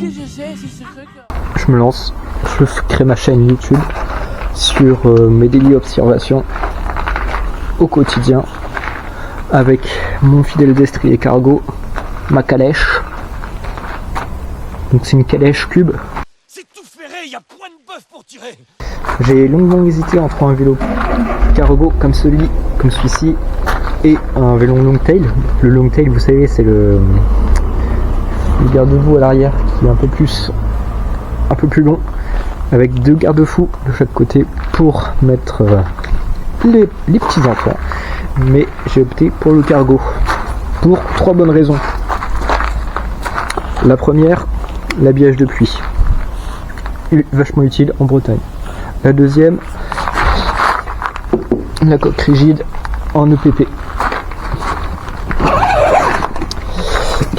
Je me lance, je crée ma chaîne YouTube sur mes daily observations au quotidien avec mon fidèle destrier cargo, ma calèche. Donc c'est une calèche cube. C'est tout ferré, y a point de bœuf pour tirer. J'ai longuement hésité entre un vélo cargo comme celui-ci et un vélo long tail. Le long tail, vous savez, c'est le garde-boue à l'arrière qui est un peu plus long, avec deux garde-fous de chaque côté pour mettre les petits enfants. Mais j'ai opté pour le cargo pour 3 bonnes raisons. La première, l'habillage de pluie, vachement utile en Bretagne. La deuxième, la coque rigide en EPP.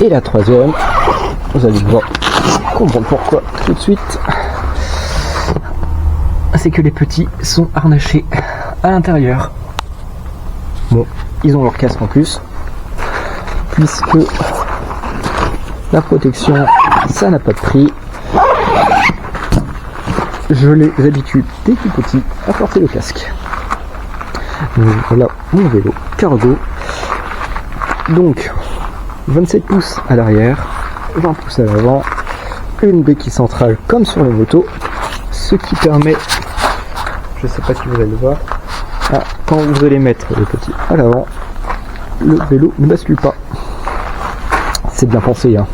Et la troisième, vous allez devoir comprendre pourquoi tout de suite, c'est que les petits sont harnachés à l'intérieur. Bon, ils ont leur casque en plus, puisque la protection, ça n'a pas de prix. Je les habitue dès tout petit à porter le casque. Donc voilà mon vélo cargo. Donc 27 pouces à l'arrière, 20 pouces à l'avant, une béquille centrale comme sur les motos, ce qui permet, je sais pas si vous allez le voir, quand vous allez mettre le petit à l'avant, le vélo ne bascule pas. C'est bien pensé, hein.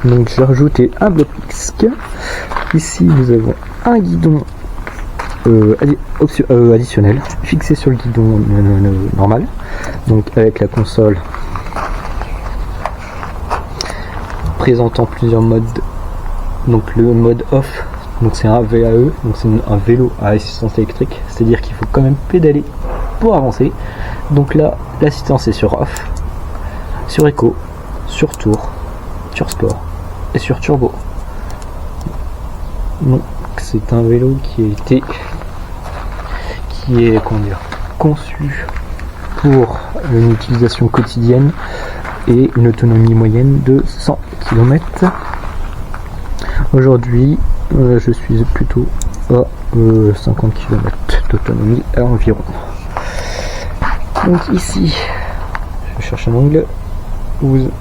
Donc j'ai rajouté un bloc disque. Ici nous avons un guidon additionnel fixé sur le guidon normal, donc avec la console présentant plusieurs modes. Donc le mode off, donc c'est un VAE, donc c'est un vélo à assistance électrique, c'est-à-dire qu'il faut quand même pédaler pour avancer. Donc là l'assistance est sur off, sur éco, sur tour, sur sport et sur turbo. Donc c'est un vélo qui est conçu pour une utilisation quotidienne et une autonomie moyenne de 100 km. Aujourd'hui, je suis plutôt à 50 km d'autonomie à environ. Donc ici, je cherche un angle.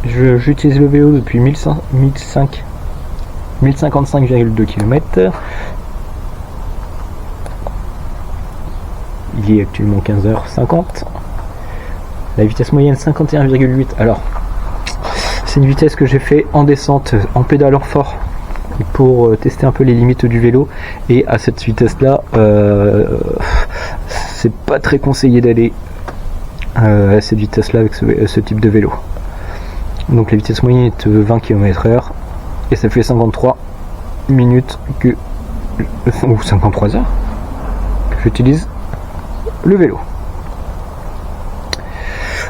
J'utilise le vélo depuis 1055,2 km. Il est actuellement 15h50. La vitesse moyenne 51,8. Alors, c'est une vitesse que j'ai fait en descente, en pédalant fort, pour tester un peu les limites du vélo. Et à cette vitesse-là, c'est pas très conseillé d'aller à cette vitesse-là avec ce type de vélo. Donc la vitesse moyenne est 20 km/h et ça fait 53 minutes ou 53 heures que j'utilise le vélo.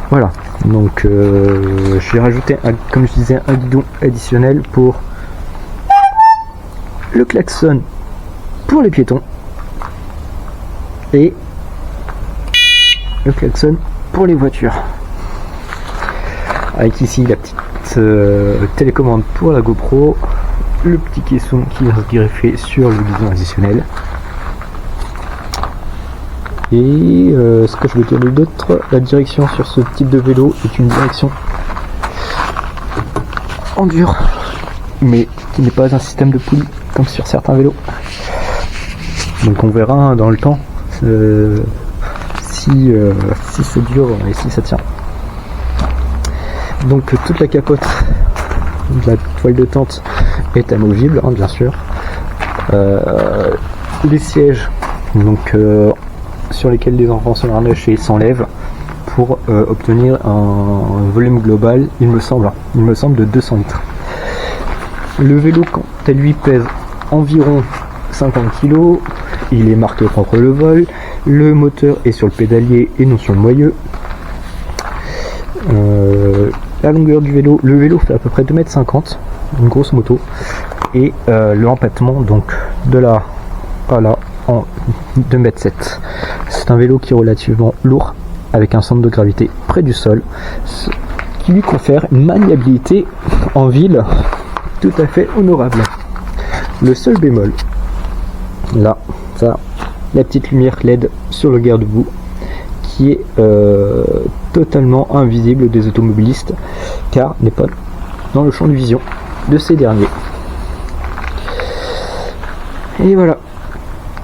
Voilà, donc j'ai rajouté comme je disais un guidon additionnel pour le klaxon pour les piétons et le klaxon pour les voitures, avec ici la petite télécommande pour la GoPro, le petit caisson qui est greffé sur le guidon additionnel. Et ce que je veux dire d'autre, la direction sur ce type de vélo est une direction en dur, mais qui n'est pas un système de poulie comme sur certains vélos. Donc on verra dans le temps si c'est dur et si ça tient. Donc toute la capote de la toile de tente est amovible, hein, bien sûr. Les sièges donc sur lesquels les enfants sont harnachés s'enlèvent pour obtenir un volume global, il me semble de 200 litres. Le vélo quant à lui pèse environ 50 kg, il est marqué contre le vol, le moteur est sur le pédalier et non sur le moyeu. La longueur du vélo, le vélo fait à peu près 2,50 m, une grosse moto, et le empattement donc de là à là en 2,7 m. C'est un vélo qui est relativement lourd avec un centre de gravité près du sol, ce qui lui confère une maniabilité en ville tout à fait honorable. Le seul bémol, là, ça, la petite lumière LED sur le garde-boue qui est totalement invisible des automobilistes car n'est pas dans le champ de vision de ces derniers. Et voilà.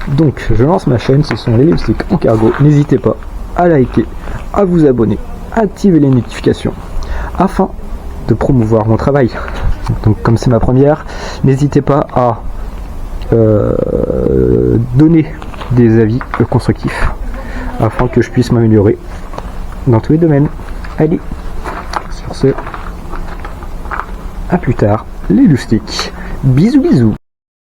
Donc je lance ma chaîne, ce sont les lipsticks en cargo. N'hésitez pas à liker, à vous abonner, à activer les notifications afin de promouvoir mon travail. Donc comme c'est ma première, n'hésitez pas à donner des avis constructifs afin que je puisse m'améliorer dans tous les domaines. Allez, sur ce, à plus tard les lipsticks. Bisous bisous.